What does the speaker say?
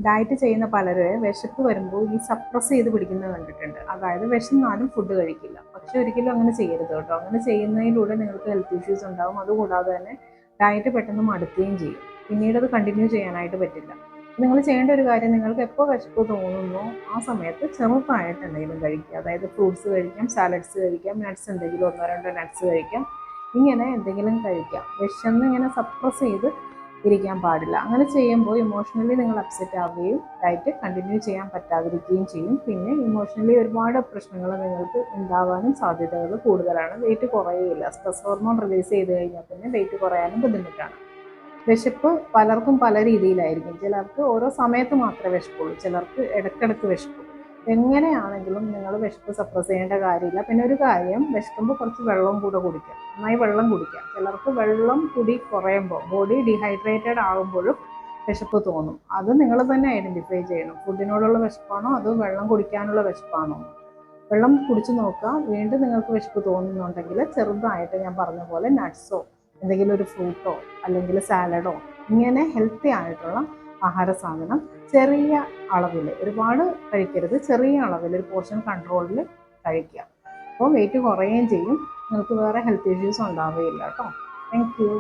Diet ചെയ്യുന്ന പലരും വിശപ്പ് വരുമ്പോൾ ഈ സപ്രസ് ചെയ്ത് പിടിക്കുന്നത് കണ്ടിട്ടുണ്ട്. അതായത് വിശന്നാലും ഫുഡ് കഴിക്കില്ല. പക്ഷെ ഒരിക്കലും അങ്ങനെ ചെയ്യരുത് കേട്ടോ. അങ്ങനെ ചെയ്യുന്നതിലൂടെ നിങ്ങൾക്ക് ഹെൽത്ത് ഇഷ്യൂസ് ഉണ്ടാകും. അതുകൂടാതെ തന്നെ ഡയറ്റ് പെട്ടെന്ന് മടുക്കുകയും ചെയ്യും. പിന്നീട് അത് കണ്ടിന്യൂ ചെയ്യാനായിട്ട് പറ്റില്ല. നിങ്ങൾ ചെയ്യേണ്ട ഒരു കാര്യം, നിങ്ങൾക്ക് എപ്പോൾ വിശപ്പ് തോന്നുന്നോ ആ സമയത്ത് ചെറുതായിട്ട് എന്തെങ്കിലും കഴിക്കുക. അതായത് ഫ്രൂട്ട്സ് കഴിക്കാം, സാലഡ്സ് കഴിക്കാം, നട്ട്സ് എന്തെങ്കിലും 1-2 നട്ട്സ് കഴിക്കാം. ഇങ്ങനെ എന്തെങ്കിലും കഴിക്കാം. വിശന്ന് ഇങ്ങനെ സപ്രസ് ചെയ്ത് ഇരിക്കാൻ പാടില്ല. അങ്ങനെ ചെയ്യുമ്പോൾ ഇമോഷണലി നിങ്ങൾ അപ്സെറ്റ് ആവുകയും ഡയറ്റ് കണ്ടിന്യൂ ചെയ്യാൻ പറ്റാതിരിക്കുകയും ചെയ്യും. പിന്നെ ഇമോഷണലി ഒരുപാട് പ്രശ്നങ്ങൾ നിങ്ങൾക്ക് ഉണ്ടാവാനും സാധ്യതകൾ കൂടുതലാണ്. വെയിറ്റ് കുറയുകയില്ല. സ്ട്രെസ് ഹോർമോൺ റിലീസ് ചെയ്ത് കഴിഞ്ഞാൽ പിന്നെ വെയിറ്റ് കുറയാനും ബുദ്ധിമുട്ടാണ്. വിശപ്പ് പലർക്കും പല രീതിയിലായിരിക്കും. ചിലർക്ക് ഓരോ സമയത്ത് മാത്രമേ വിശപ്പുള്ളൂ, ചിലർക്ക് ഇടയ്ക്കിടയ്ക്ക് വിശപ്പും. എങ്ങനെയാണെങ്കിലും നിങ്ങൾ വിശപ്പ് സപ്രസ് ചെയ്യേണ്ട കാര്യമില്ല. പിന്നെ ഒരു കാര്യം, വിശക്കുമ്പോൾ കുറച്ച് വെള്ളം കൂടെ കുടിക്കാം. നന്നായി വെള്ളം കുടിക്കാം. ചിലർക്ക് വെള്ളം കുടി കുറയുമ്പോൾ ബോഡി ഡീഹൈഡ്രേറ്റഡ് ആകുമ്പോഴും വിശപ്പ് തോന്നും. അത് നിങ്ങൾ തന്നെ ഐഡൻറ്റിഫൈ ചെയ്യണം. ഫുഡിനോടുള്ള വിശപ്പാണോ അതോ വെള്ളം കുടിക്കാനുള്ള വിശപ്പാണോ? വെള്ളം കുടിച്ച് നോക്കുക. വീണ്ടും നിങ്ങൾക്ക് വിശപ്പ് തോന്നുന്നുണ്ടെങ്കിൽ ചെറുതായിട്ട് ഞാൻ പറഞ്ഞ പോലെ നട്ട്സോ എന്തെങ്കിലും ഒരു ഫ്രൂട്ടോ അല്ലെങ്കിൽ സാലഡോ ഇങ്ങനെ ഹെൽത്തി ആയിട്ടുള്ള ആഹാര സാധനം ചെറിയ അളവിൽ, ഒരുപാട് കഴിക്കരുത്, ചെറിയ അളവിൽ ഒരു പോർഷൻ കൺട്രോളിൽ കഴിക്കുക. അപ്പോൾ വെയിറ്റ് കുറയുകയും ചെയ്യും. നിങ്ങൾക്ക് വേറെ ഹെൽത്ത് ഇഷ്യൂസ് ഉണ്ടാവുകയില്ല കേട്ടോ. Thank you.